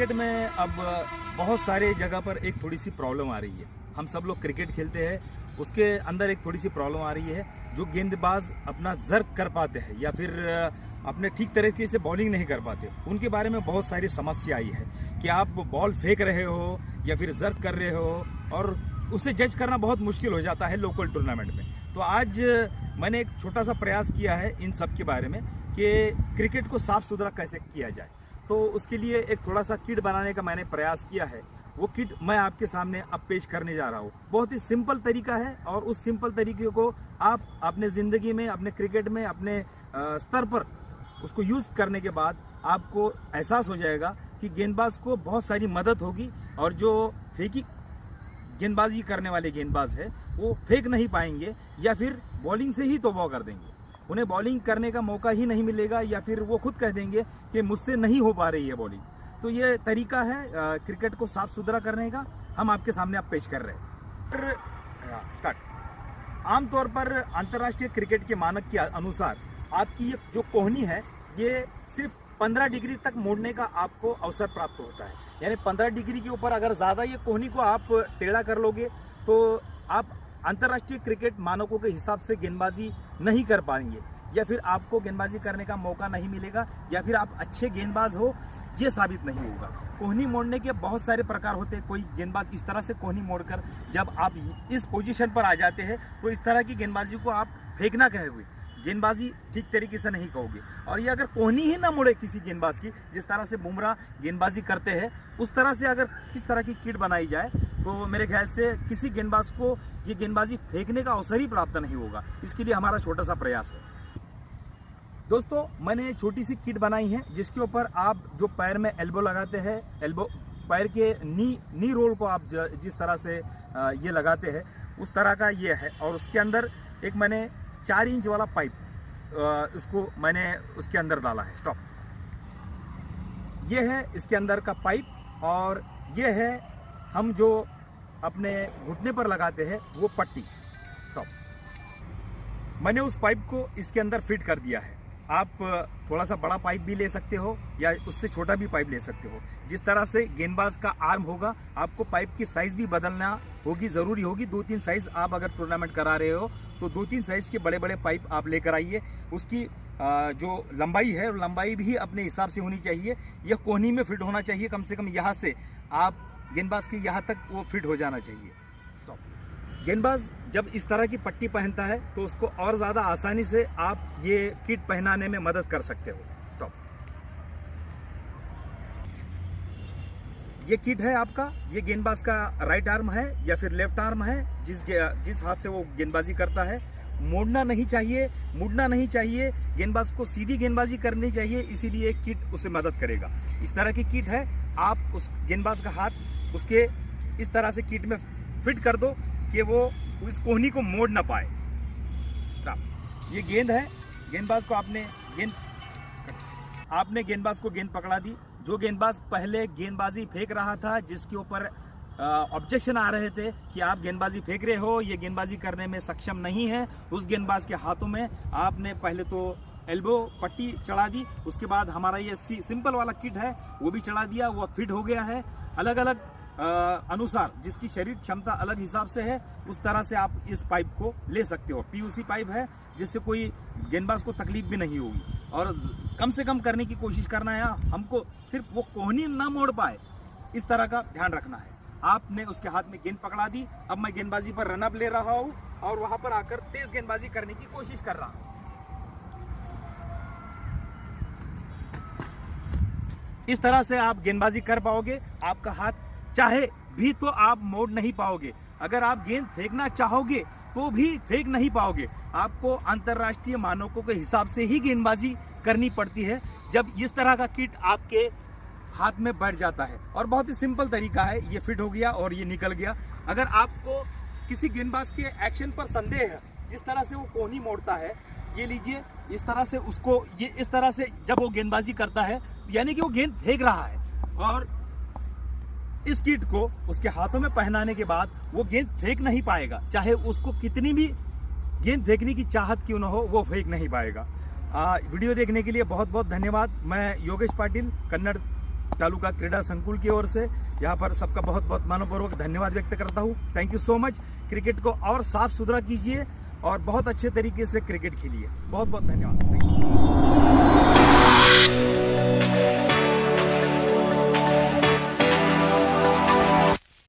Cricket में अब बहुत सारे जगह पर एक थोड़ी सी प्रॉब्लम आ रही है। हम सब लोग क्रिकेट खेलते हैं, उसके अंदर एक थोड़ी सी प्रॉब्लम आ रही है। जो गेंदबाज अपना जर्क कर पाते हैं या फिर अपने ठीक तरीके से बॉलिंग नहीं कर पाते, उनके बारे में बहुत सारी समस्या आई है कि आप बॉल फेंक रहे हो या फिर जर्क कर रहे हो, और उसे जज करना बहुत मुश्किल हो जाता है लोकल टूर्नामेंट में। तो आज मैंने एक छोटा सा प्रयास किया है इन सब के बारे में कि क्रिकेट को साफ सुथरा कैसे किया जाए। तो उसके लिए एक थोड़ा सा किट बनाने का मैंने प्रयास किया है। वो किट मैं आपके सामने अब पेश करने जा रहा हूँ। बहुत ही सिंपल तरीका है और उस सिंपल तरीके को आप अपने ज़िंदगी में, अपने क्रिकेट में, अपने स्तर पर उसको यूज़ करने के बाद आपको एहसास हो जाएगा कि गेंदबाज को बहुत सारी मदद होगी, और जो फेंकी गेंदबाजी करने वाले गेंदबाज है वो फेंक नहीं पाएंगे या फिर बॉलिंग से ही तौबा कर देंगे। उन्हें बॉलिंग करने का मौका ही नहीं मिलेगा या फिर वो खुद कह देंगे कि मुझसे नहीं हो पा रही है बॉलिंग। तो ये तरीका है क्रिकेट को साफ सुथरा करने का, हम आपके सामने आप पेश कर रहे हैं। स्टार्ट। आमतौर पर अंतर्राष्ट्रीय क्रिकेट के मानक के अनुसार आपकी ये जो कोहनी है ये सिर्फ 15 डिग्री तक मोड़ने का आपको अवसर प्राप्त होता है। यानी 15 डिग्री के ऊपर अगर ज़्यादा ये कोहनी को आप टेढ़ा कर लोगे तो आप अंतर्राष्ट्रीय क्रिकेट मानकों के हिसाब से गेंदबाजी नहीं कर पाएंगे, या फिर आपको गेंदबाजी करने का मौका नहीं मिलेगा, या फिर आप अच्छे गेंदबाज हो ये साबित नहीं होगा। कोहनी मोड़ने के बहुत सारे प्रकार होते हैं। कोई गेंदबाज इस तरह से कोहनी मोड़कर जब आप इस पोजीशन पर आ जाते हैं तो इस तरह की गेंदबाजी को आप फेंकना कहोगे, गेंदबाजी ठीक तरीके से नहीं कहोगे। और ये अगर कोहनी ही ना मुड़े किसी गेंदबाज की, जिस तरह से बुमराह गेंदबाजी करते हैं उस तरह से अगर किस तरह की किट बनाई जाए तो मेरे ख्याल से किसी गेंदबाज को ये गेंदबाजी फेंकने का अवसर ही प्राप्त नहीं होगा। इसके लिए हमारा छोटा सा प्रयास है। दोस्तों, मैंने छोटी सी किट बनाई है जिसके ऊपर आप जो पैर में एल्बो लगाते हैं, एल्बो पैर के नी रोल को आप जिस तरह से ये लगाते हैं उस तरह का ये है। और उसके अंदर एक मैंने 4 इंच वाला पाइप इसको मैंने उसके अंदर डाला है। स्टॉप। ये है इसके अंदर का पाइप, और ये है हम जो अपने घुटने पर लगाते हैं वो पट्टी। स्टॉप। मैंने उस पाइप को इसके अंदर फिट कर दिया है। आप थोड़ा सा बड़ा पाइप भी ले सकते हो या उससे छोटा भी पाइप ले सकते हो। जिस तरह से गेंदबाज का आर्म होगा आपको पाइप की साइज भी बदलना होगी, ज़रूरी होगी। 2-3 साइज आप अगर टूर्नामेंट करा रहे हो तो 2-3 साइज के बड़े बड़े पाइप आप लेकर आइए। उसकी जो लंबाई है लंबाई भी अपने हिसाब से होनी चाहिए। यह कोहनी में फिट होना चाहिए, कम से कम यहाँ से आप गेंदबाज के यहाँ तक वो फिट हो जाना चाहिए। स्टॉप। गेंदबाज जब इस तरह की पट्टी पहनता है तो उसको और ज़्यादा आसानी से आप ये किट पहनाने में मदद कर सकते हो। स्टॉप। ये किट है आपका, ये गेंदबाज का राइट आर्म है या फिर लेफ्ट आर्म है, जिस हाथ से वो गेंदबाजी करता है। मोड़ना नहीं चाहिए, मुड़ना नहीं चाहिए, गेंदबाज को सीधी गेंदबाजी करनी चाहिए, इसीलिए किट उसे मदद करेगा। इस तरह की किट है, आप उस गेंदबाज का हाथ उसके इस तरह से किट में फिट कर दो कि वो उस कोहनी को मोड़ ना पाए। स्टॉप। ये गेंद है, गेंदबाज को आपने गेंदबाज को गेंद पकड़ा दी। जो गेंदबाज पहले गेंदबाजी फेंक रहा था, जिसके ऊपर ऑब्जेक्शन आ रहे थे कि आप गेंदबाजी फेंक रहे हो, ये गेंदबाजी करने में सक्षम नहीं है, उस गेंदबाज के हाथों में आपने पहले तो एल्बो पट्टी चढ़ा दी, उसके बाद हमारा ये सिंपल वाला किट है वो भी चढ़ा दिया, वो फिट हो गया है। अलग अलग अनुसार जिसकी शरीर क्षमता अलग हिसाब से है उस तरह से आप इस पाइप को ले सकते हो। पीयूसी पाइप है जिससे कोई गेंदबाज को तकलीफ भी नहीं होगी, और कम से कम करने की कोशिश करना है। हमको सिर्फ वो कोहनी ना मोड़ पाए इस तरह का ध्यान रखना है। आपने उसके हाथ में गेंद पकड़ा दी, अब मैं गेंदबाजी पर रनअप ले रहा हूं और वहां पर आकर तेज गेंदबाजी करने की कोशिश कर रहा हूं। इस तरह से आप गेंदबाजी कर पाओगे। आपका हाथ चाहे भी तो आप मोड़ नहीं पाओगे, अगर आप गेंद फेंकना चाहोगे तो भी फेंक नहीं पाओगे। आपको अंतर्राष्ट्रीय मानकों के हिसाब से ही गेंदबाजी करनी पड़ती है जब इस तरह का किट आपके हाथ में बैठ जाता है। और बहुत ही सिंपल तरीका है, ये फिट हो गया और ये निकल गया। अगर आपको किसी गेंदबाज के एक्शन पर संदेह है, जिस तरह से वो कोहनी मोड़ता है, ये लीजिए इस तरह से उसको, ये इस तरह से जब वो गेंदबाजी करता है यानी कि वो गेंद फेंक रहा है, और इस किट को उसके हाथों में पहनाने के बाद वो गेंद फेंक नहीं पाएगा। चाहे उसको कितनी भी गेंद फेंकने की चाहत क्यों ना हो, वो फेंक नहीं पाएगा। वीडियो देखने के लिए बहुत बहुत धन्यवाद। मैं योगेश पाटिल, कन्नड़ तालुका क्रीड़ा संकुल की ओर से यहाँ पर सबका बहुत बहुत मनपूर्वक धन्यवाद व्यक्त करता हूँ। Thank you so much. Cricket को और साफ सुथरा कीजिए और बहुत अच्छे तरीके से क्रिकेट खेलिए। बहुत बहुत धन्यवाद।